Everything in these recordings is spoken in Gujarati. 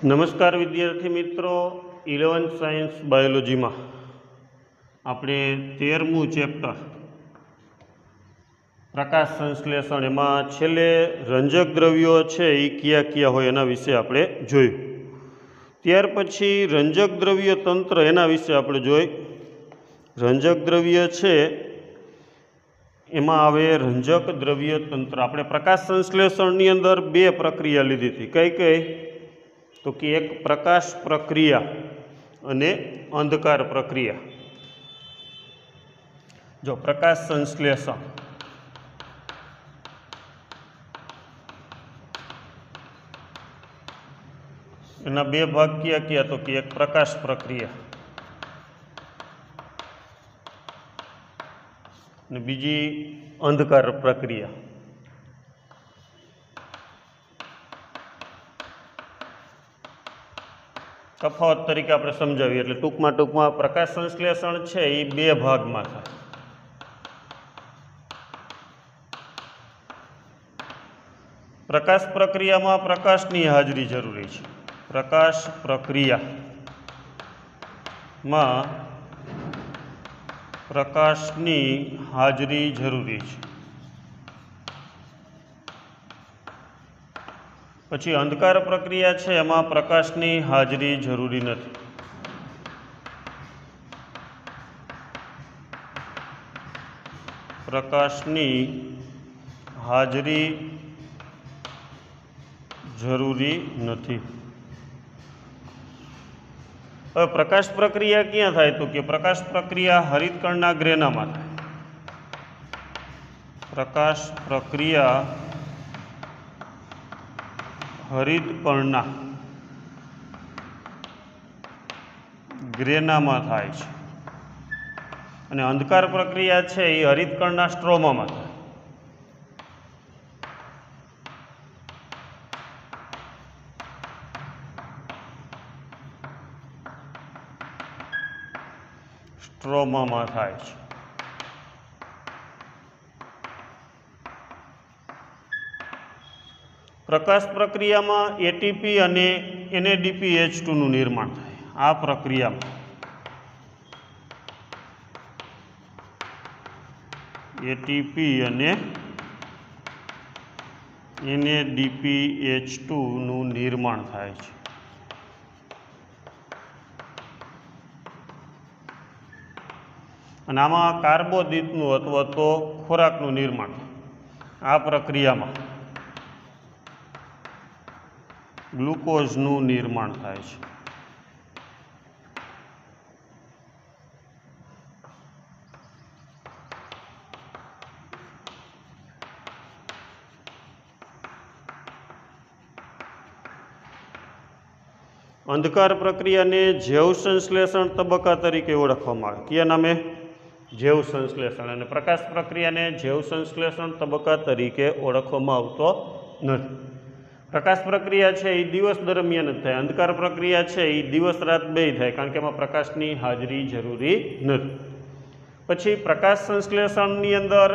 નમસ્કાર વિદ્યાર્થી મિત્રો, 11th સાયન્સ બાયોલોજીમાં આપણે 13મું ચેપ્ટર પ્રકાશ સંશ્લેષણ એમાં છેલ્લે રંજક દ્રવ્યો છે એ કયા કયા હોય એના વિશે આપણે જોયું. ત્યાર પછી રંજક દ્રવ્ય તંત્ર એના વિશે આપણે જોઈ. રંજક દ્રવ્ય છે એમાં આવે રંજક દ્રવ્ય તંત્ર. આપણે પ્રકાશ સંશ્લેષણની અંદર બે પ્રક્રિયા લીધી હતી. કઈ કઈ? તો કે એક પ્રકાશ પ્રક્રિયા અને અંધકાર પ્રક્રિયા. જો પ્રકાશ સંશ્લેષણ એના બે ભાગ કયા કયા? તો કે એક પ્રકાશ પ્રક્રિયા અને બીજી અંધકાર પ્રક્રિયા. તફાવત તરીકે આપણે સમજાવીએ એટલે ટૂંકમાં પ્રકાશ સંશ્લેષણ છે એ બે ભાગમાં થાય. પ્રકાશ પ્રક્રિયામાં પ્રકાશની હાજરી જરૂરી છે. પ્રકાશ પ્રક્રિયામાં પ્રકાશની હાજરી જરૂરી છે. પછી અંધકાર પ્રક્રિયા છે એમાં પ્રકાશની હાજરી જરૂરી નથી. પ્રકાશની હાજરી જરૂરી નથી. હવે પ્રકાશ પ્રક્રિયા ક્યાં થાય? તો કે પ્રકાશ પ્રક્રિયા હરિતકણના ગ્રેનામાં થાય. પ્રકાશ પ્રક્રિયા હરિતકણના ગ્રેનામાં થાય છે અને અંધકાર પ્રક્રિયા છે એ હરિતકણના સ્ટ્રોમામાં થાય. સ્ટ્રોમામાં થાય છે. પ્રકાશ પ્રક્રિયામાં એટીપી અને NADPH2 નું નિર્માણ થાય. આ પ્રક્રિયામાં એટીપી અને NADPH2 નું નિર્માણ થાય છે. અને આમાં કાર્બોદિતનું અથવા તો ખોરાકનું નિર્માણ. આ પ્રક્રિયામાં ગ્લુકોઝનું નિર્માણ થાય છે. અંધકાર પ્રક્રિયાને જૈવ સંશ્લેષણ તબક્કા તરીકે ઓળખવામાં આવે. કયા નામે? જૈવ સંશ્લેષણ. અને પ્રકાશ પ્રક્રિયાને જૈવ સંશ્લેષણ તબક્કા તરીકે ઓળખવામાં આવતો નથી. પ્રકાશ પ્રક્રિયા છે એ દિવસ દરમિયાન જ થાય. અંધકાર પ્રક્રિયા છે એ દિવસ રાત બેય થાય, કારણ કે એમાં પ્રકાશની હાજરી જરૂરી નથી. પછી પ્રકાશ સંશ્લેષણની અંદર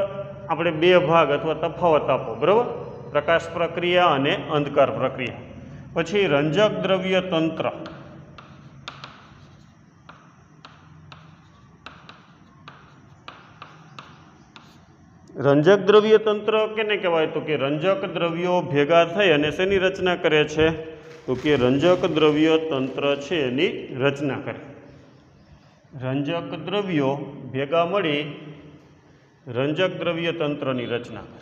આપણે બે ભાગ અથવા તફાવત આપો, બરાબર? પ્રકાશ પ્રક્રિયા અને અંધકાર પ્રક્રિયા. પછી રંજક દ્રવ્ય તંત્ર. રંજક દ્રવ્ય તંત્ર કેને કહેવાય? તો કે રંજક દ્રવ્યો ભેગા થઈ અને શેની રચના કરે છે? તો કે રંજક દ્રવ્ય તંત્ર છે એની રચના કરે. રંજક દ્રવ્યો ભેગા મળી રંજક દ્રવ્ય તંત્રની રચના કરે.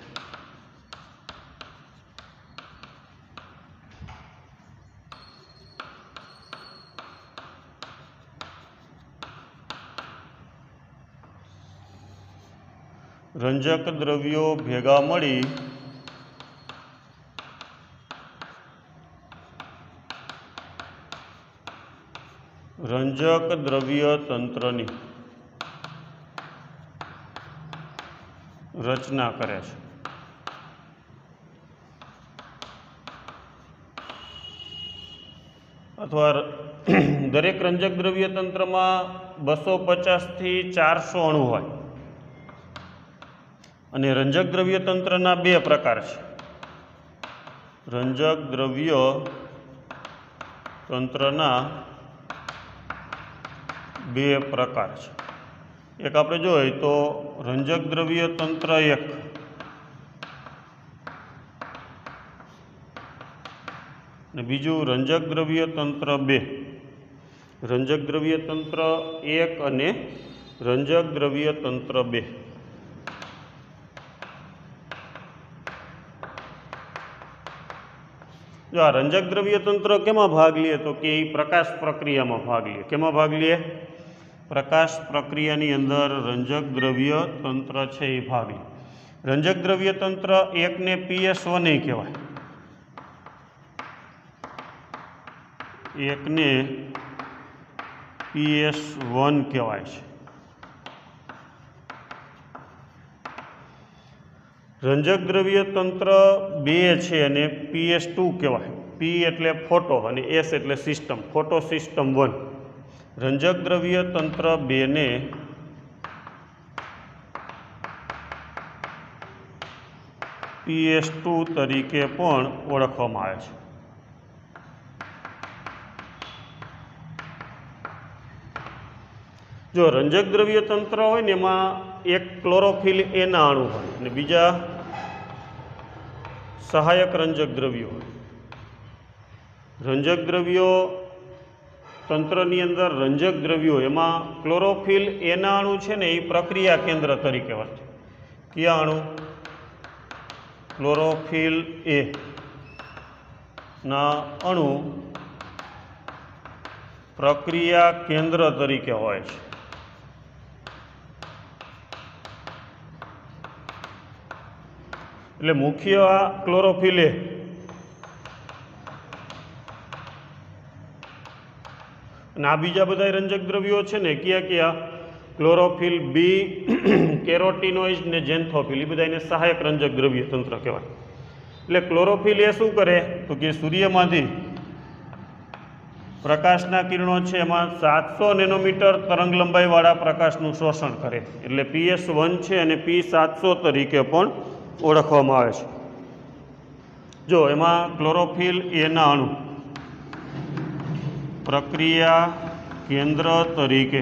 રંજક દ્રવ્યો ભેગા મળી રંજક દ્રવ્ય તંત્રની રચના કરે છે. અથવા દરેક રંજક દ્રવ્ય તંત્રમાં 250 થી 400 અણુ હોય. અને રંજક દ્રવ્ય તંત્રના બે પ્રકાર છે. રંજક દ્રવ્ય તંત્રના બે પ્રકાર છે. એક આપણે જોઈએ તો રંજક દ્રવ્ય તંત્ર 1 અને બીજું રંજક દ્રવ્ય તંત્ર 2. રંજક દ્રવ્ય તંત્ર 1 અને રંજક દ્રવ્ય તંત્ર 2. જો આ રંજક દ્રવ્ય તંત્ર કેમાં ભાગ લે તો કે એ પ્રકાશ પ્રક્રિયામાં ભાગ લે. કેમાં ભાગ લે? પ્રકાશ પ્રક્રિયાની અંદર રંજક દ્રવ્ય તંત્ર છે એ ભાગ લે. રંજક દ્રવ્ય તંત્ર 1 ને PS1 કહેવાય. 1 ને PS1 કહેવાય છે. રંજક દ્રવ્ય તંત્ર 2 છે અને PS2 કહેવાય. P એટલે ફોટો અને S એટલે સિસ્ટમ, ફોટો સિસ્ટમ 1. રંજક દ્રવ્ય તંત્ર 2 ને PS2 તરીકે પણ ઓળખવામાં આવે છે. જો રંજક દ્રવ્ય તંત્ર હોય ને એમાં એક ક્લોરોફિલ એના અણુ હોય અને બીજા સહાયક રંજક દ્રવ્યો હોય. રંજક દ્રવ્યો તંત્રની અંદર રંજક દ્રવ્યો એમાં ક્લોરોફિલ એના અણુ છે ને એ પ્રક્રિયા કેન્દ્ર તરીકે વર્તે. કયા અણુ? ક્લોરોફિલ એ ના અણુ પ્રક્રિયા કેન્દ્ર તરીકે હોય છે. એટલે મુખ્ય આ ક્લોરોફિલ એ અને આ બીજા બધા રંજક દ્રવ્યો છે ને કયા કયા? ક્લોરોફિલ બી, કેરોટીનોઇડ ને ઝેન્થોફિલ, એ બધા એને સહાયક રંજક દ્રવ્ય તંત્ર કહેવાય. એટલે ક્લોરોફિલ એ શું કરે તો કે સૂર્યમાંથી પ્રકાશના કિરણો છે એમાં 700 નેનોમીટર તરંગ લંબાઈવાળા પ્રકાશનું શોષણ કરે. એટલે PS1 છે અને P700 તરીકે પણ ઓળખવામાં આવે છે. જો એમાં ક્લોરોફિલ એના અણુ પ્રક્રિયા કેન્દ્ર તરીકે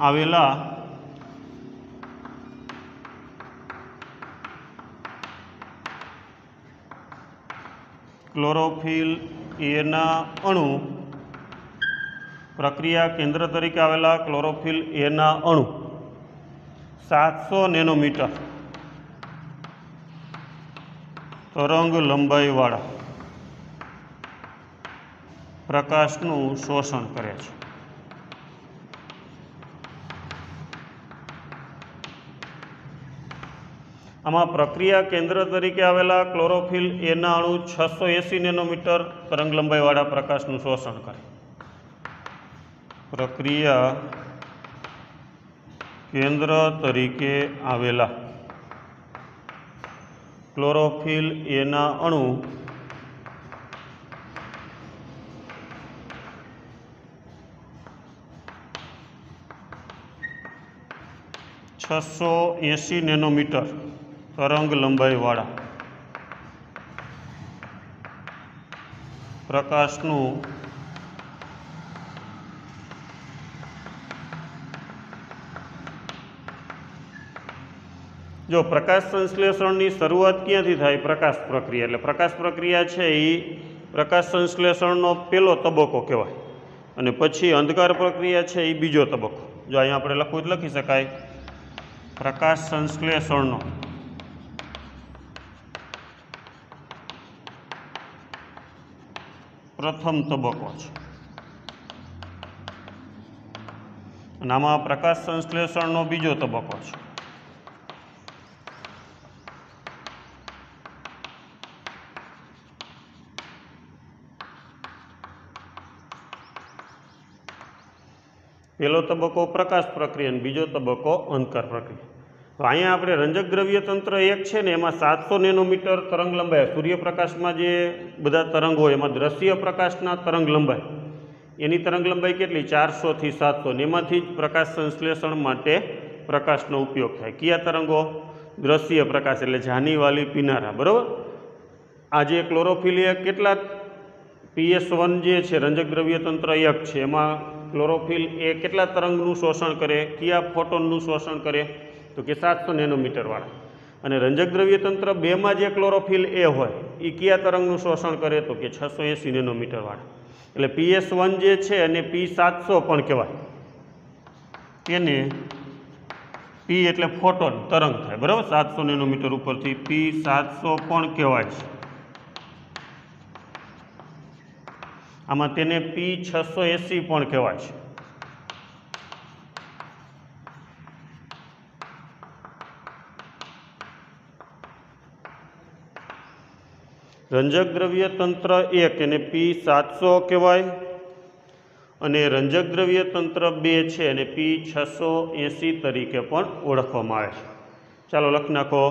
આવેલા ક્લોરોફિલ એના અણુ પ્રક્રિયા કેન્દ્ર તરીકે આવેલા ક્લોરોફિલ એના અણુ 700 નેનોમીટર તરંગ લંબાઈવાળા પ્રકાશનું શોષણ કરે છે. આમાં પ્રક્રિયા કેન્દ્ર તરીકે આવેલા ક્લોરોફિલ એના અણુ 680 નેનોમીટર તરંગ લંબાઈવાળા પ્રકાશનું શોષણ કરે. પ્રક્રિયા કેન્દ્ર તરીકે આવેલા ક્લોરોફિલ એના અણુ 680 નેનોમીટર તરંગ લંબાઈવાળા પ્રકાશનું જો પ્રકાશ સંશ્લેષણની શરૂઆત ક્યાંથી થાય? પ્રકાશ પ્રક્રિયા. એટલે પ્રકાશ પ્રક્રિયા છે એ પ્રકાશ સંશ્લેષણનો પહેલો તબક્કો કહેવાય અને પછી અંધકાર પ્રક્રિયા છે એ બીજો તબક્કો. જો અહીંયા આપણે લખવું જ લખી શકાય પ્રકાશ સંશ્લેષણનો પ્રથમ તબક્કો છે અને આમાં પ્રકાશ સંશ્લેષણનો બીજો તબક્કો છે. પહેલો તબક્કો પ્રકાશ પ્રક્રિયા અને બીજો તબક્કો અંધકાર પ્રક્રિયા. તો અહીંયા આપણે રંજક દ્રવ્ય તંત્ર 1 છે ને એમાં 700 નેનોમીટર તરંગ લંબાઈ, સૂર્યપ્રકાશમાં જે બધા તરંગ હોય એમાં દ્રશ્ય પ્રકાશના તરંગ લંબાઈ, એની તરંગ લંબાઈ કેટલી? 400 થી 700 ને એમાંથી જ પ્રકાશ સંશ્લેષણ માટે પ્રકાશનો ઉપયોગ થાય. કયા તરંગો? દ્રશ્ય પ્રકાશ એટલે જાનીવાલી પીનારા. બરાબર. આ જે ક્લોરોફિલ કેટલા PS1 જે છે રંજક દ્રવ્ય તંત્ર 1 છે, એમાં ક્લોરોફિલ એ કેટલા તરંગનું શોષણ કરે, કયા ફોટોનનું શોષણ કરે, તો કે 700 નેનોમીટર વાળા. અને રંજક દ્રવ્ય તંત્ર 2 માં જે ક્લોરોફિલ એ હોય એ કયા તરંગનું શોષણ કરે, તો કે 680 નેનોમીટર વાળા. એટલે PS1 જે છે અને P700 પણ કહેવાય, તેને P એટલે ફોટોન તરંગ થાય, બરાબર. 700 નેનોમીટર ઉપરથી P700 પણ કહેવાય છે. આમાં તેને P680 પણ કહેવાય છે. રંજક દ્રવ્ય તંત્ર 1 એને P700 કહેવાય, અને રંજક દ્રવ્ય તંત્ર 2 છે અને P680 તરીકે પણ ઓળખવામાં આવે છે. ચાલો લખી નાખો.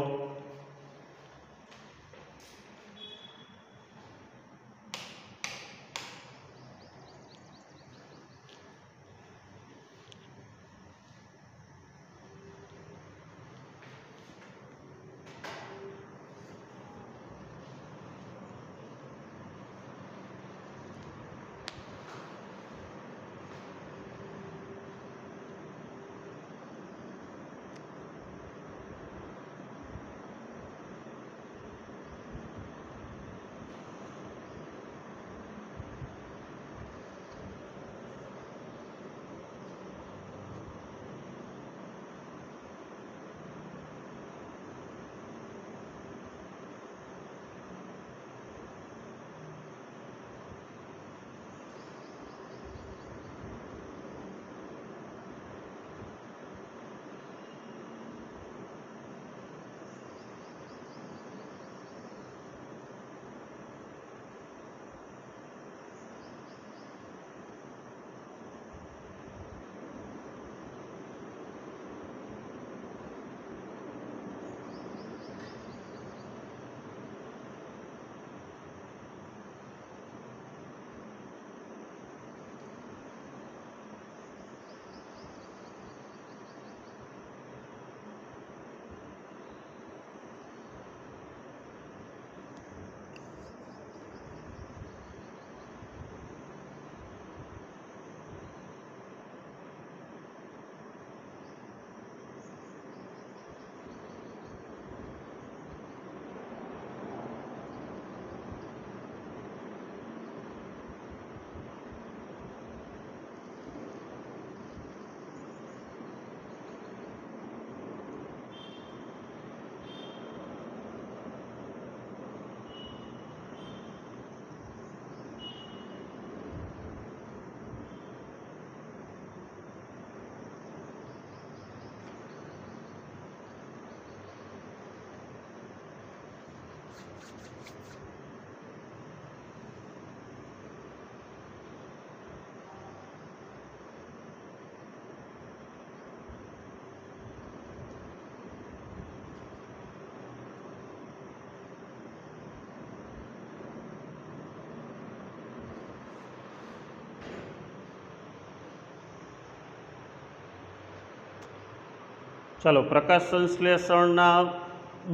ચાલો, પ્રકાશ સંશ્લેષણના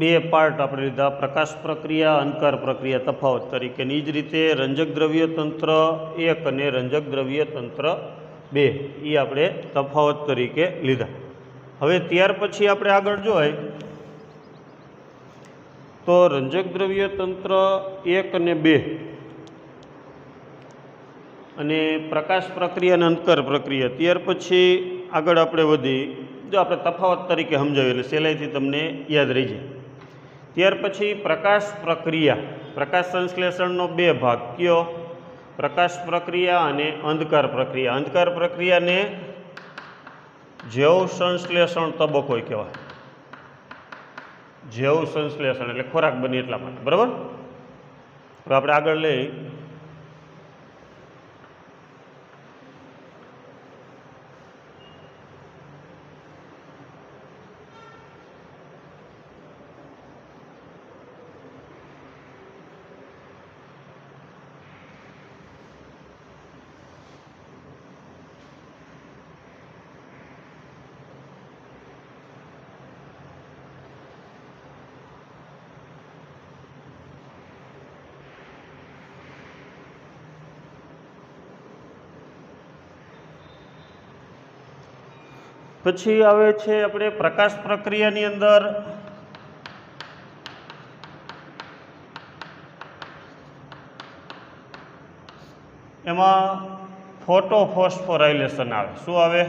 2 પાર્ટ આપણે લીધા, પ્રકાશ પ્રક્રિયા, અંધકાર પ્રક્રિયા તફાવત તરીકેની. જ રીતે રંજક દ્રવ્ય તંત્ર 1 અને રંજક દ્રવ્ય તંત્ર 2 એ આપણે તફાવત તરીકે લીધા. હવે ત્યાર પછી આપણે આગળ જોઈએ તો રંજક દ્રવ્ય તંત્ર 1 અને 2 અને પ્રકાશ પ્રક્રિયા અને અંધકાર પ્રક્રિયા, ત્યાર પછી આગળ આપણે વધી, જો આપણે તફાવત તરીકે સમજાવીએ એટલે સહેલાઈથી તમને યાદ રહી જાય. ત્યાર પછી પ્રકાશ પ્રક્રિયા, પ્રકાશ સંશ્લેષણનો 2 ભાગ, કયો? પ્રકાશ પ્રક્રિયા અને અંધકાર પ્રક્રિયા. અંધકાર પ્રક્રિયાને જૈવ સંશ્લેષણ તબક્કો કહેવાય. જૈવ સંશ્લેષણ એટલે ખોરાક બને એટલા માટે, બરાબર. હવે આપણે આગળ લઈ પછી આવે છે આપણે પ્રકાશ પ્રક્રિયાની અંદર એમાં ફોટોફોસ્ફોરાઇલેશન આવે. શું આવે?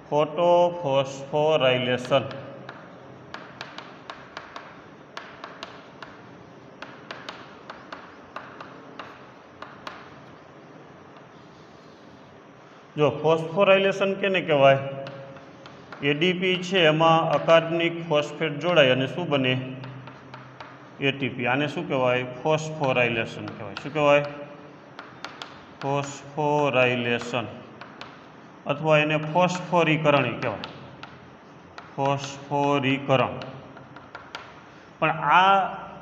ફોટોફોસ્ફોરાઇલેશન. જો ફોસ્ફોરાઇલેશન કેને કહેવાય? એડીપી છે એમાં અકાર્બનિક ફોસ્ફેટ જોડાય અને શું બને? એટીપી. આને શું કહેવાય? ફોસ્ફોરાઇલેશન કહેવાય. શું કહેવાય? ફોસ્ફોરાઇલેશન અથવા એને ફોસ્ફોરીકરણ કહેવાય. ફોસ્ફોરીકરણ. પણ આ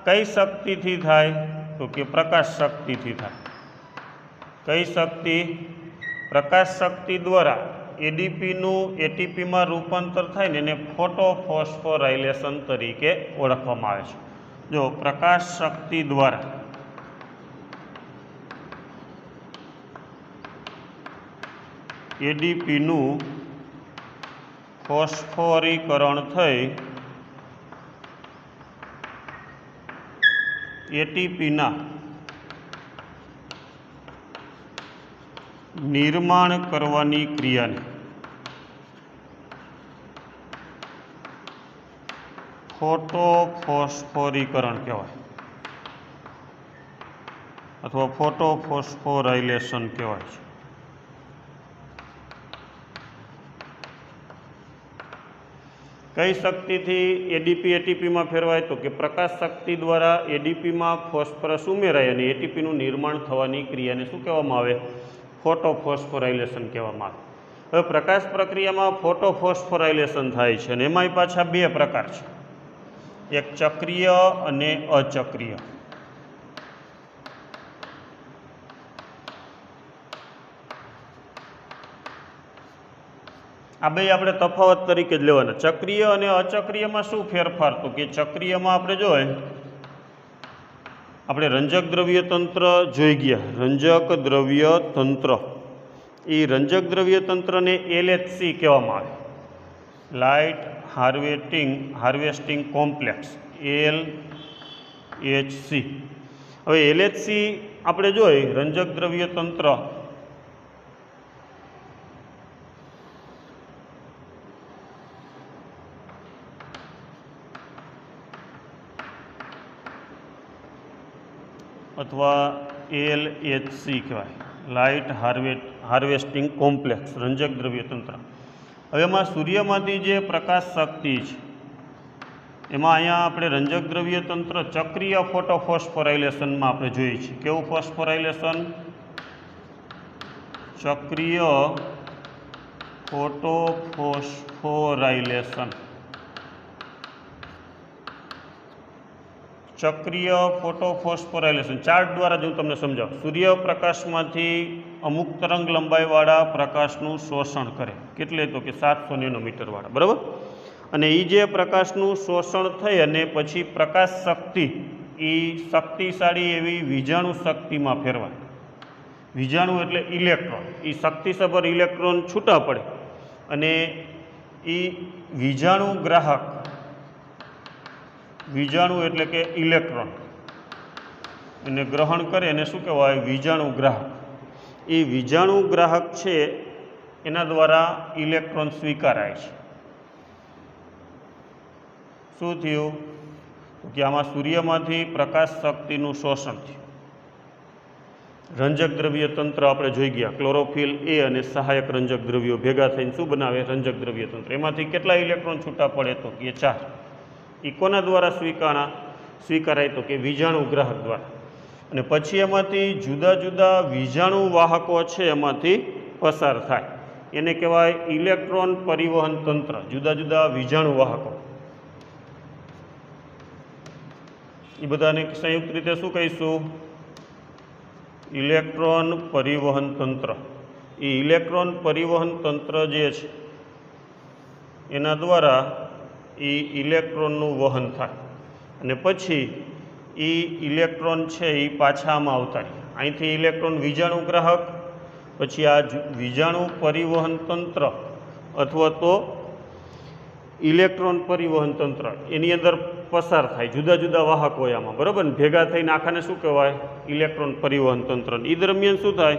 કઈ શક્તિથી થાય? તો કે પ્રકાશ શક્તિથી થાય. કઈ શક્તિ? પ્રકાશ શક્તિ દ્વારા એડીપીનું એટીપીમાં રૂપાંતર થાય ને એને ફોટોફોસ્ફોરાઇલેશન તરીકે ઓળખવામાં આવે છે. જો પ્રકાશ શક્તિ દ્વારા એડીપીનું ફોસ્ફોરીકરણ થઈ એટીપીના નિર્માણ કરવાની ક્રિયાને ફોટોફોસ્ફોરીકરણ કહેવાય અથવા ફોટોફોસ્ફોરાઇલેશન કહેવાય છે. કઈ શક્તિથી એડીપી એટીપીમાં ફેરવાય? તો કે પ્રકાશ શક્તિ દ્વારા એડીપીમાં ફોસ્ફરસ ઉમેરાય અને એટીપીનું નિર્માણ થવાની ક્રિયાને શું કહેવામાં આવે? ફોટોફોસ્ફોરાઇલેશન કહેવામાં આવે. હવે પ્રકાશ પ્રક્રિયામાં ફોટોફોસ્ફોરાઇલેશન થાય છે અને એમાંય પાછા બે પ્રકાર છે, એક ચક્રીય અને અચક્રીય. આ બે આપણે તફાવત તરીકે જ લેવાના. ચક્રીય અને અચક્રીયમાં શું ફેરફાર? તો કે ચક્રીયમાં આપણે જોઈએ, આપણે રંજક દ્રવ્ય તંત્ર જોઈ ગયા. રંજક દ્રવ્ય તંત્ર, એ રંજક દ્રવ્ય તંત્રને એલએચસી કહેવામાં આવે. Light harvesting complex, LHC. હવે એલએચસી આપણે જોઈ રંજક દ્રવ્ય તંત્ર અથવા એલએચસી કહેવાય, લાઇટ હાર્વેસ્ટિંગ કોમ્પ્લેક્સ, રંજક દ્રવ્ય તંત્ર. હવે એમાં સૂર્યમાંથી જે પ્રકાશ શક્તિ છે એમાં અહીંયા આપણે રંજક દ્રવ્ય તંત્ર ચક્રીય ફોટોફોસ્ફોરાઇલેશનમાં આપણે જોઈએ છીએ. કેવું ફોસ્ફોરાઇલેશન? ચક્રીય ફોટોફોસ્ફોરાઇલેશન. ચક્રીય ફોટોફોસ્ફોરાઇલેશન ચાર્ટ દ્વારા જ હું તમને સમજાવું. સૂર્યપ્રકાશમાંથી અમુક તરંગ લંબાઈવાળા પ્રકાશનું શોષણ કરે. કેટલે? તો કે 700 નેનોમીટરવાળા, બરાબર. અને એ જે પ્રકાશનું શોષણ થઈ અને પછી પ્રકાશ શક્તિ એ શક્તિશાળી એવી વિજાણુ શક્તિમાં ફેરવાય. વિજાણુ એટલે ઇલેક્ટ્રોન. એ શક્તિસભર ઇલેક્ટ્રોન છૂટા પડે અને એ વિજાણુ ગ્રાહક, વિજાણુ એટલે કે ઇલેક્ટ્રોન, એને ગ્રહણ કરે એને શું કહેવાય? વિજાણુ ગ્રાહક. એ વિજાણુ ગ્રાહક છે એના દ્વારા ઇલેક્ટ્રોન સ્વીકારાય છે. શું થયું? કે આમાં સૂર્યમાંથી પ્રકાશ શક્તિનું શોષણ થયું. રંજક દ્રવ્ય તંત્ર આપણે જોઈ ગયા. ક્લોરોફિલ એ અને સહાયક રંજક દ્રવ્યો ભેગા થઈને શું બનાવે? રંજક દ્રવ્ય તંત્ર. એમાંથી કેટલા ઇલેક્ટ્રોન છૂટા પડે? તો કે 4. એ કોના દ્વારા સ્વીકારાય? તો કે વિજાણુ ગ્રાહક દ્વારા. અને પછી એમાંથી જુદા જુદા વિજાણુ વાહકો છે એમાંથી પસાર થાય. એને કહેવાય ઇલેક્ટ્રોન પરિવહન તંત્ર. જુદા જુદા વિજાણુ વાહકો એ બધાને સંયુક્ત રીતે શું કહીશું? ઇલેક્ટ્રોન પરિવહન તંત્ર. એ ઇલેક્ટ્રોન પરિવહન તંત્ર જે છે એના દ્વારા એ ઇલેક્ટ્રોનનું વહન થાય અને પછી એ ઇલેક્ટ્રોન છે એ પાછા આમાં આવતા રહે. અહીંથી ઇલેક્ટ્રોન વિજાણુ ગ્રાહક, પછી આ વિજાણુ પરિવહન તંત્ર अथवा तो इलेक्ट्रॉन परिवहन तंत्र एनी अंदर पसार थाय जुदा जुदा वाहक होय आमां बराबर ने भेगा थईने आखाने शुं कहेवाय इलेक्ट्रॉन परिवहन तंत्र ई दरमियान शुं थाय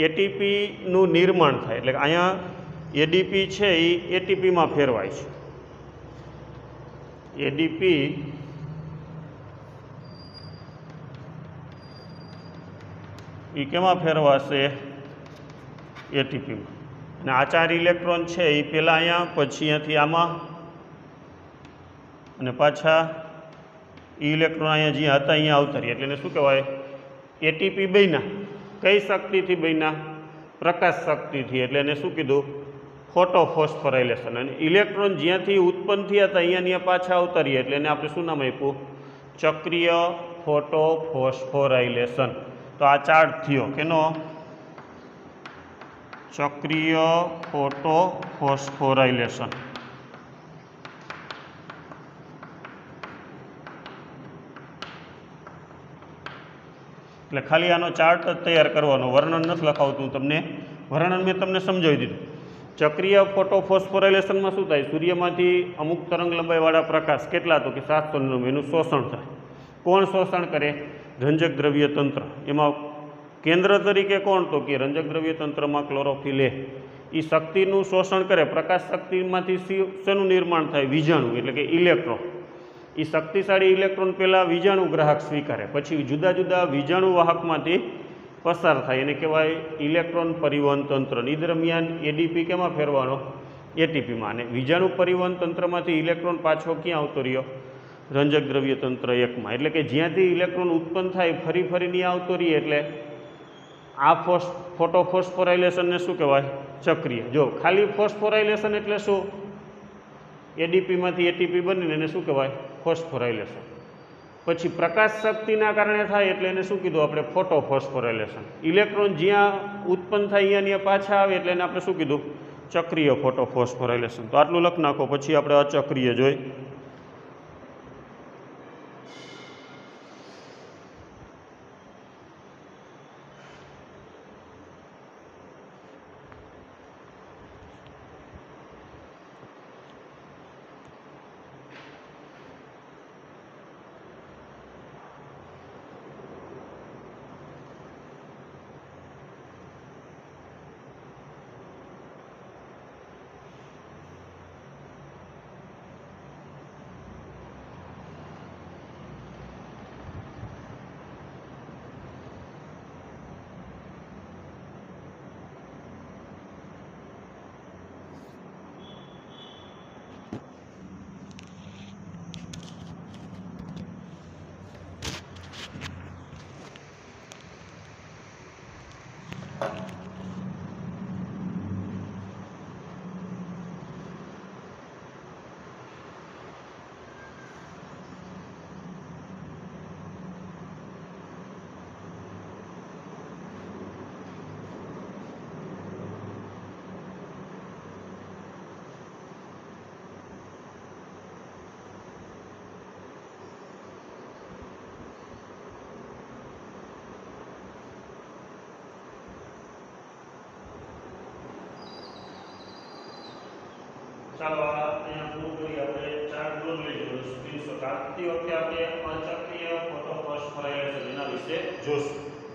एटीपी नुं निर्माण थाय एटले अहींया एडीपी छे ई एटीपी मां फेरवाय छे एडीपी ई केमां फेरवाशे एटीपी में અને આ 4 ઇલેક્ટ્રોન છે એ પહેલાં અહીંયા પછી અહીંયાથી આમાં અને પાછા એ ઇલેક્ટ્રોન અહીંયા જ્યાં હતા અહીંયા આવતા રહ્યા એટલે એને શું કહેવાય એટીપી બન્યા કઈ શક્તિથી બન્યા પ્રકાશ શક્તિથી એટલે એને શું કીધું ફોટોફોસ્ફોરાઇલેશન અને ઇલેક્ટ્રોન જ્યાંથી ઉત્પન્ન થયા હતા અહીંયા પાછા આવતા રહ્યા એટલે એને આપણે શું નામ આપ્યું ચક્રીય ફોટોફોસ્ફોરાઇલેશન તો આ ચાર્ટ થયો કેનો चक्रीय फोटोफोस्फोराइलेशन એટલે ખાલી આનો ચાર્ટ જ તૈયાર કરવાનો વર્ણન નથી લખાવતું તમને વર્ણન મેં તમને સમજાવી દીધું ચક્રીય ફોટોફોસ્ફોરાઇલેશનમાં શું થાય સૂર્યમાંથી અમુક તરંગ લંબાઈવાળા પ્રકાશ કેટલા તો કે 700 એનું શોષણ થાય કોણ શોષણ કરે રંજક દ્રવ્ય તંત્ર એમાં केंद्र तरीके कोण तो कि रंजक द्रव्य तंत्र में क्लोरोफिल ए शक्तिनु शोषण करे प्रकाश शक्ति में शेनु निर्माण थाय वीजाणु एटले के इलेक्ट्रॉन ए शक्तिशाળી इलेक्ट्रॉन पहला वीजाणु ग्राहक स्वीकारे पछी जुदा जुदा वीजाणु वाहक मांथी पसार थाय एने कहेवाय इलेक्ट्रॉन परिवहन तंत्र ई दरमियान एडीपी केमां फेरवानो एटीपी में अने वीजाणु परिवहन तंत्र मांथी इलेक्ट्रॉन पाछो क्यां आवतो रह्यो रंजक द्रव्य तंत्र 1 में एटले के ज्यांथी इलेक्ट्रॉन उत्पन्न थाय फरी फरी नहीं आवतो रहे एटले आ फोटोफोस्फोराइलेशन ने शू कहेवाय चक्रीय जो खाली फोस्फोराइलेशन एटले शू एडीपी में एटीपी बनीने शू कहेवाय फोस्फोराइलेशन पछी प्रकाश शक्तिना कारणे थाय एटले एने शू कीधुं आपणे फोटोफोस्फोराइलेशन इलेक्ट्रॉन ज्यां उत्पन्न थाय अहींया पाछा आवे एटले एने आपणे शू कीधुं चक्रीय फोटोफोस्फोराइलेशन तो आटलुं लखी नाखो पछी आपणे अचक्रीय जोई ચાલો અહીંયા પૂરું કરી આપણે ચાર ડોર લઈ જઈએ સ્ક્રીનશોટ આપતી વખતે આપણે અચક્રીય ફોટોફોસ્ફોરાઇલેશન એના વિશે જોશું